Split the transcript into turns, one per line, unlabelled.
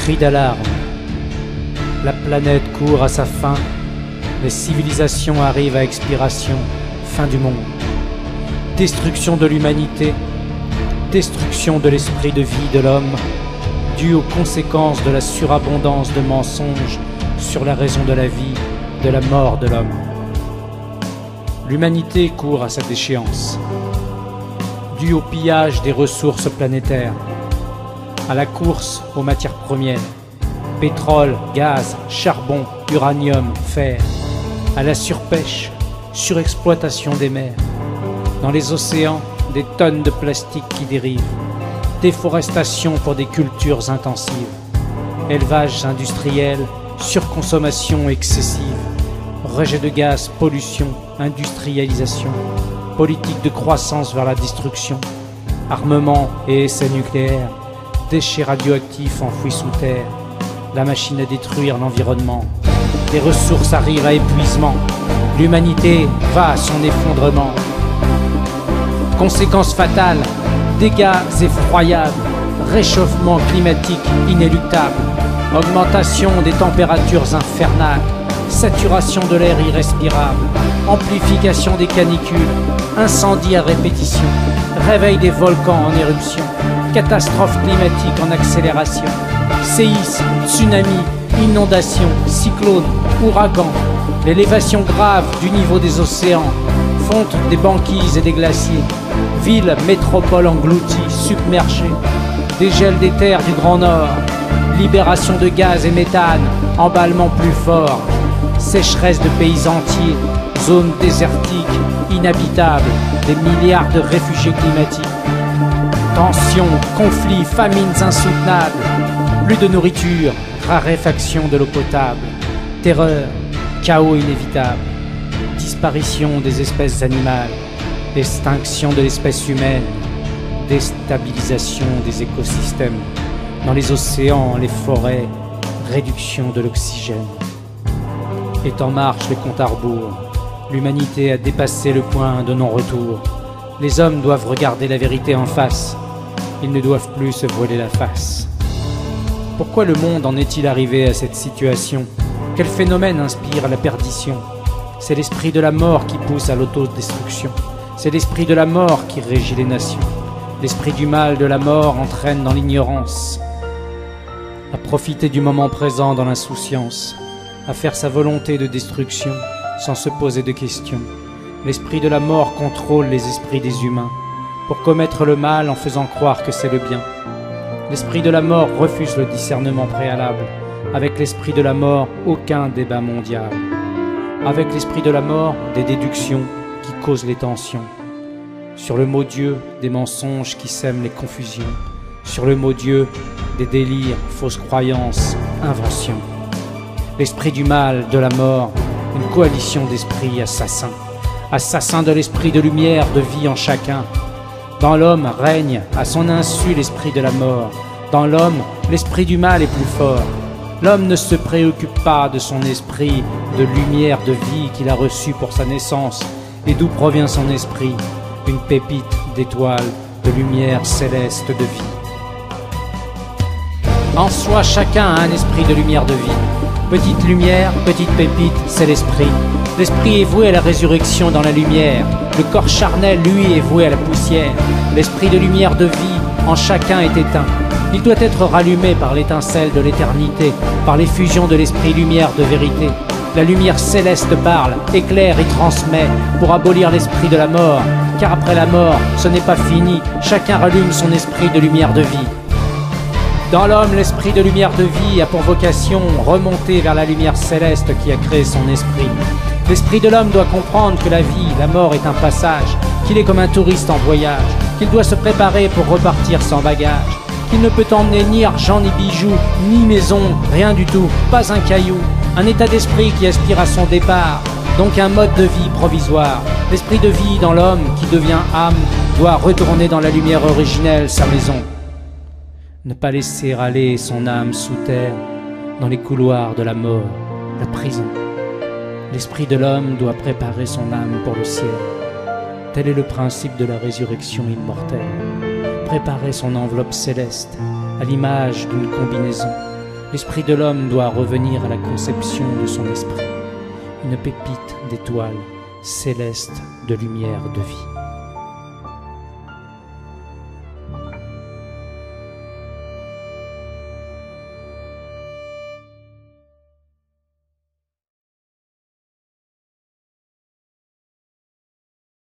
Cri d'alarme. La planète court à sa fin. Les civilisations arrivent à expiration. Fin du monde. Destruction de l'humanité. Destruction de l'esprit de vie de l'homme, due aux conséquences de la surabondance de mensonges sur la raison de la vie, de la mort de l'homme. L'humanité court à sa déchéance, due au pillage des ressources planétaires, à la course aux matières premières, pétrole, gaz, charbon, uranium, fer, à la surpêche, surexploitation des mers, dans les océans, des tonnes de plastique qui dérivent, déforestation pour des cultures intensives, élevage industriel, surconsommation excessive, rejet de gaz, pollution, industrialisation, politique de croissance vers la destruction, armement et essais nucléaires, déchets radioactifs enfouis sous terre, la machine à détruire l'environnement, les ressources arrivent à épuisement, l'humanité va à son effondrement. Conséquences fatales, dégâts effroyables, réchauffement climatique inéluctable, augmentation des températures infernales, saturation de l'air irrespirable, amplification des canicules, incendies à répétition, réveil des volcans en éruption, catastrophes climatiques en accélération, séismes, tsunamis, inondations, cyclones, ouragans, l'élévation grave du niveau des océans, fonte des banquises et des glaciers, villes, métropoles englouties, submergées, dégel des terres du Grand Nord, libération de gaz et méthane, emballement plus fort, sécheresse de pays entiers, zones désertiques, inhabitables, des milliards de réfugiés climatiques, tensions, conflits, famines insoutenables, plus de nourriture, raréfaction de l'eau potable, terreur, chaos inévitable, disparition des espèces animales, extinction de l'espèce humaine, déstabilisation des écosystèmes, dans les océans, les forêts, réduction de l'oxygène. Est en marche le compte à rebours, l'humanité a dépassé le point de non-retour. Les hommes doivent regarder la vérité en face, ils ne doivent plus se voiler la face. Pourquoi le monde en est-il arrivé à cette situation? Quel phénomène inspire la perdition? C'est l'esprit de la mort qui pousse à l'autodestruction. C'est l'esprit de la mort qui régit les nations. L'esprit du mal de la mort entraîne dans l'ignorance, à profiter du moment présent dans l'insouciance, à faire sa volonté de destruction sans se poser de questions. L'esprit de la mort contrôle les esprits des humains pour commettre le mal en faisant croire que c'est le bien. L'esprit de la mort refuse le discernement préalable. Avec l'esprit de la mort, aucun débat mondial. Avec l'esprit de la mort, des déductions qui causent les tensions. Sur le mot Dieu, des mensonges qui sèment les confusions. Sur le mot Dieu, des délires, fausses croyances, inventions. L'esprit du mal, de la mort, une coalition d'esprits assassins. Assassins de l'esprit de lumière, de vie en chacun. Dans l'homme règne à son insu l'esprit de la mort. Dans l'homme, l'esprit du mal est plus fort. L'homme ne se préoccupe pas de son esprit de lumière, de vie qu'il a reçu pour sa naissance. Et d'où provient son esprit? Une pépite d'étoiles, de lumière céleste de vie. En soi, chacun a un esprit de lumière de vie. Petite lumière, petite pépite, c'est l'esprit. L'esprit est voué à la résurrection dans la lumière. Le corps charnel, lui, est voué à la poussière. L'esprit de lumière de vie en chacun est éteint. Il doit être rallumé par l'étincelle de l'éternité, par l'effusion de l'esprit lumière de vérité. La lumière céleste parle, éclaire et transmet pour abolir l'esprit de la mort. Car après la mort, ce n'est pas fini, chacun rallume son esprit de lumière de vie. Dans l'homme, l'esprit de lumière de vie a pour vocation remonter vers la lumière céleste qui a créé son esprit. L'esprit de l'homme doit comprendre que la vie, la mort est un passage, qu'il est comme un touriste en voyage, qu'il doit se préparer pour repartir sans bagage, qu'il ne peut emmener ni argent ni bijoux, ni maison, rien du tout, pas un caillou, un état d'esprit qui aspire à son départ, donc un mode de vie provisoire. L'esprit de vie dans l'homme qui devient âme doit retourner dans la lumière originelle, sa maison. Ne pas laisser aller son âme sous terre dans les couloirs de la mort, la prison. L'esprit de l'homme doit préparer son âme pour le ciel. Tel est le principe de la résurrection immortelle. Préparer son enveloppe céleste à l'image d'une combinaison. L'esprit de l'homme doit revenir à la conception de son esprit, une pépite d'étoiles célestes de lumière de vie.